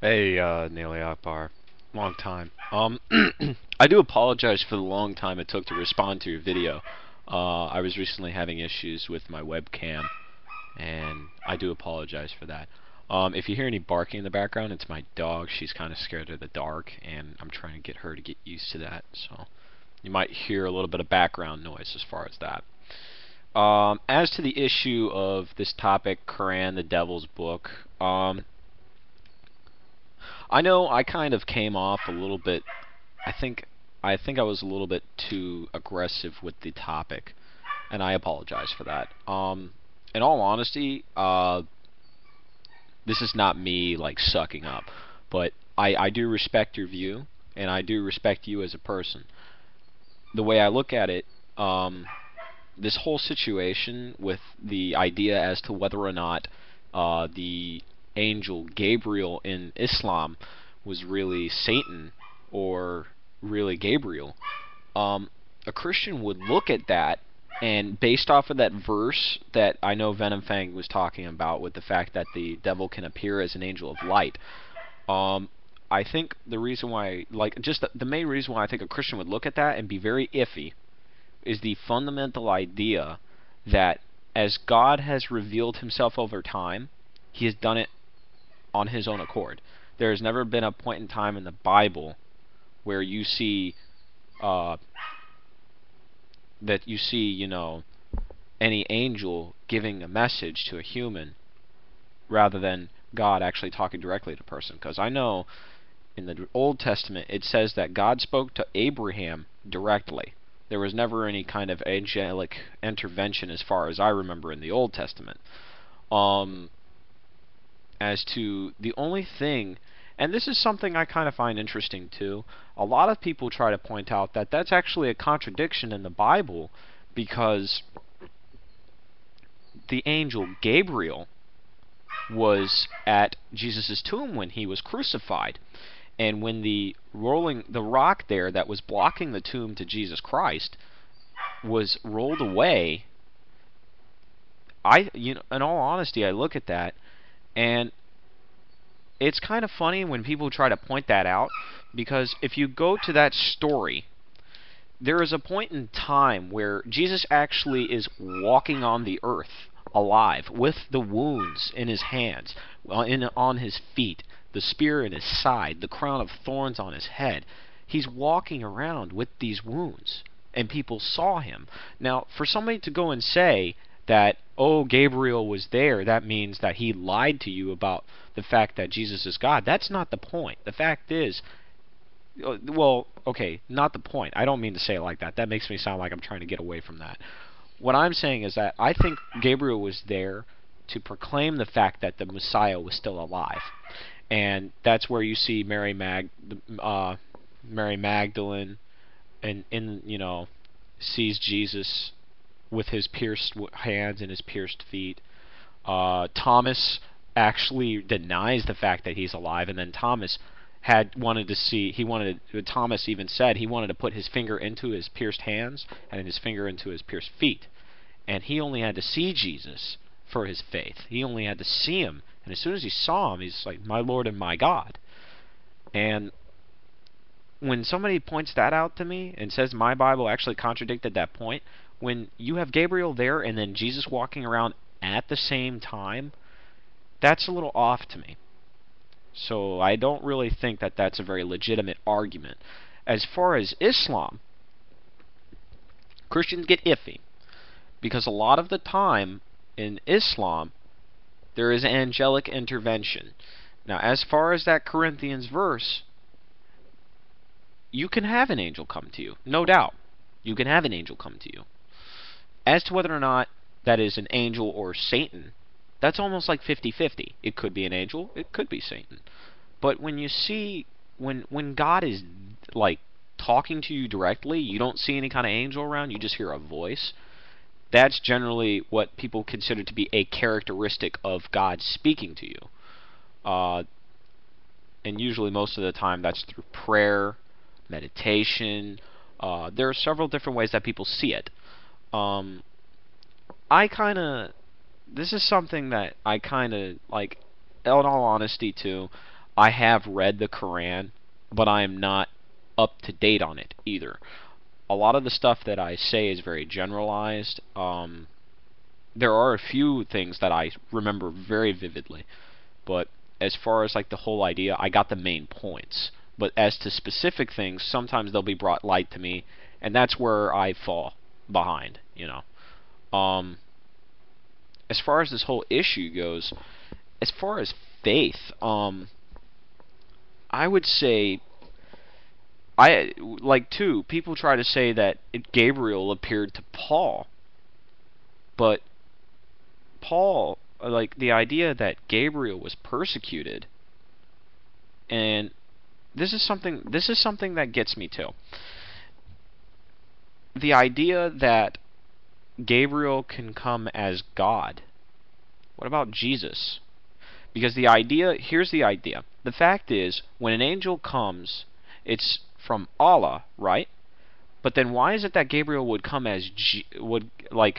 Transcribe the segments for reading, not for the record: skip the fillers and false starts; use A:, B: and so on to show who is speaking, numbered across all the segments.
A: Hey, Neely Akbar. Long time. I do apologize for the long time it took to respond to your video. I was recently having issues with my webcam, and I do apologize for that. If you hear any barking in the background, it's my dog. She's kind of scared of the dark, and I'm trying to get her to get used to that. So you might hear a little bit of background noise as far as that. As to the issue of this topic, Quran, the Devil's Book, I know I kind of came off a little bit. I think I was a little bit too aggressive with the topic, and I apologize for that. In all honesty, this is not me like sucking up, but I do respect your view, and I do respect you as a person. The way I look at it, this whole situation with the idea as to whether or not the angel Gabriel in Islam was really Satan or really Gabriel, a Christian would look at that, and based off of that verse that I know Venom Fang was talking about with the fact that the devil can appear as an angel of light, um, I think the reason why, like, just the main reason why I think a Christian would look at that and be very iffy is the fundamental idea that as God has revealed himself over time, he has done it on his own accord. There has never been a point in time in the Bible where you see uh, any angel giving a message to a human rather than God actually talking directly to a person. Because I know in the Old Testament it says that God spoke to Abraham directly. There was never any kind of angelic intervention as far as I remember in the Old Testament. Um, as to the only thing, and this is something I kind of find interesting too, a lot of people try to point out that that's actually a contradiction in the Bible because the angel Gabriel was at Jesus' tomb when he was crucified. And when the rock there that was blocking the tomb to Jesus Christ was rolled away, in all honesty, I look at that and it's kind of funny when people try to point that out, because if you go to that story, there is a point in time where Jesus actually is walking on the earth alive with the wounds in his hands, on his feet, the spear in his side, the crown of thorns on his head. He's walking around with these wounds, and people saw him. Now, for somebody to go and say that, oh, Gabriel was there, that means that he lied to you about the fact that Jesus is God. That's not the point. The fact is, well, okay, not the point. I don't mean to say it like that. That makes me sound like I'm trying to get away from that. What I'm saying is that I think Gabriel was there to proclaim the fact that the Messiah was still alive. And that's where you see Mary Magdalene and sees Jesus with his pierced hands and his pierced feet. Thomas actually denies the fact that he's alive, and then Thomas had wanted to see. Thomas even said he wanted to put his finger into his pierced hands and his finger into his pierced feet, and he only had to see Jesus for his faith. He only had to see him, and as soon as he saw him, he's like, "My Lord and my God." And when somebody points that out to me and says my Bible actually contradicted that point, when you have Gabriel there and then Jesus walking around at the same time, that's a little off to me. So I don't really think that that's a very legitimate argument. As far as Islam, Christians get iffy because a lot of the time in Islam there is angelic intervention. Now, as far as that Corinthians verse, you can have an angel come to you, no doubt. You can have an angel come to you. As to whether or not that is an angel or Satan, that's almost like 50-50. It could be an angel, it could be Satan. But when you see, when God is like talking to you directly, you don't see any kind of angel around, you just hear a voice. That's generally what people consider to be a characteristic of God speaking to you. And usually most of the time that's through prayer, meditation. There are several different ways that people see it. I kind of, this is something that I kind of like, in all honesty too, I have read the Quran, but I am not up to date on it either. A lot of the stuff that I say is very generalized. There are a few things that I remember very vividly, but as far as like the whole idea, I got the main points. But as to specific things, sometimes they'll be brought light to me, and that's where I fall behind, you know. As far as this whole issue goes, as far as faith, I would say people try to say that Gabriel appeared to Paul, but Paul, like the idea that Gabriel was persecuted, and this is something that gets me too. The idea that Gabriel can come as God. What about Jesus? Because here's the idea. The fact is, when an angel comes, it's from Allah, right? But then why is it that Gabriel would come as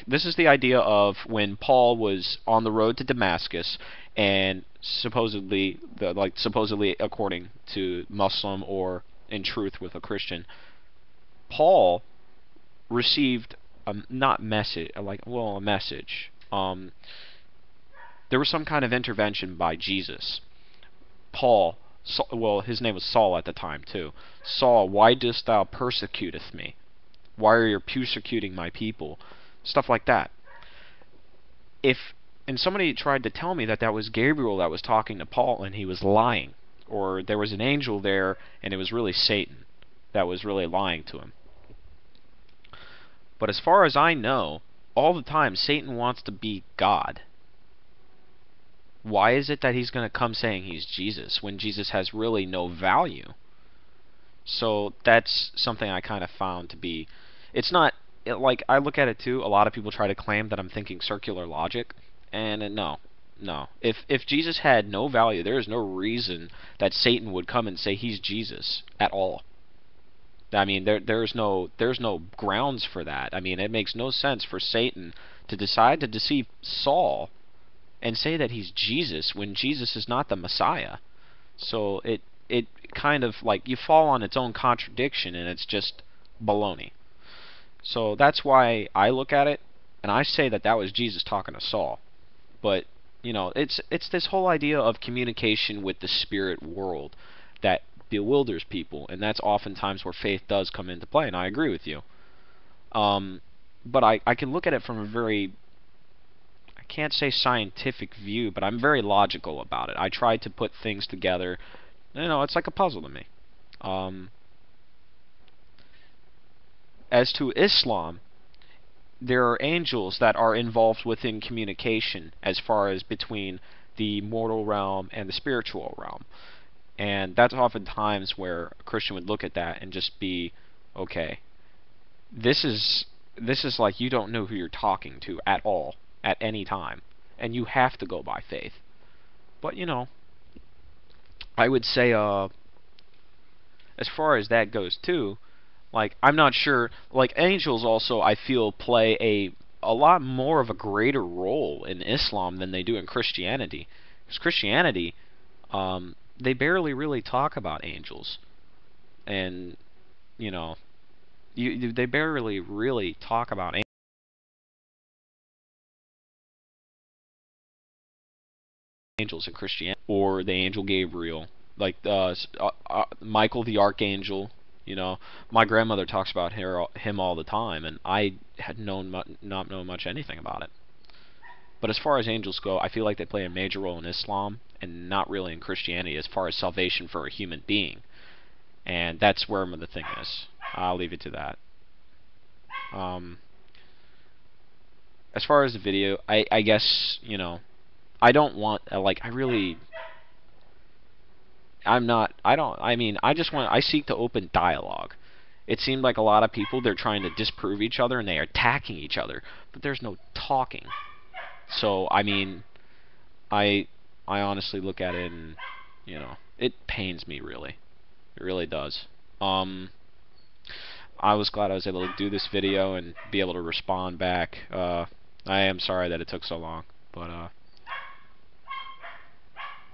A: this is the idea of when Paul was on the road to Damascus, and supposedly according to Muslim, or in truth with a Christian, Paul received a message. There was some kind of intervention by Jesus. Paul, his name was Saul at the time too. Saul, why dost thou persecutest me? Why are you persecuting my people? Stuff like that. And somebody tried to tell me that that was Gabriel that was talking to Paul, and he was lying, or there was an angel there and it was really Satan that was really lying to him. But as far as I know, all the time Satan wants to be God. Why is it that he's going to come saying he's Jesus when Jesus has really no value? So that's something I kind of found to be... It's not... like, I look at it too, a lot of people try to claim that I'm thinking circular logic, and no. If Jesus had no value, there is no reason that Satan would come and say he's Jesus at all. I mean, there's no grounds for that. I mean, it makes no sense for Satan to decide to deceive Saul and say that he's Jesus when Jesus is not the Messiah. So it kind of like, you fall on its own contradiction, and it's just baloney. So that's why I look at it and I say that that was Jesus talking to Saul. But you know, it's this whole idea of communication with the spirit world that bewilders people, and that's oftentimes where faith does come into play, and I agree with you. But I can look at it from a very, I can't say scientific view, but I'm very logical about it. I try to put things together. You know, it's like a puzzle to me. As to Islam, there are angels that are involved within communication as far as between the mortal realm and the spiritual realm. And that's oftentimes where a Christian would look at that and just be, okay, this is like, you don't know who you're talking to at all, at any time, and you have to go by faith. But you know, I would say, as far as that goes too, like, I'm not sure, like, angels also, I feel, play a lot more of a greater role in Islam than they do in Christianity. Because Christianity, they barely really talk about angels. And, you know, they barely really talk about angels in Christianity. Or the angel Gabriel. Like, Michael the Archangel. You know, my grandmother talks about him all the time, and I had not known much anything about it. But as far as angels go, I feel like they play a major role in Islam, and not really in Christianity as far as salvation for a human being. And that's where the thing is. I'll leave it to that. As far as the video, I guess, you know, I don't want, I seek to open dialogue. It seemed like a lot of people, they're trying to disprove each other and they are attacking each other, but there's no talking. So, I mean, I honestly look at it and, you know, it pains me, really. It really does. I was glad I was able to do this video and be able to respond back. I am sorry that it took so long, but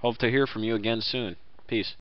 A: hope to hear from you again soon. Peace.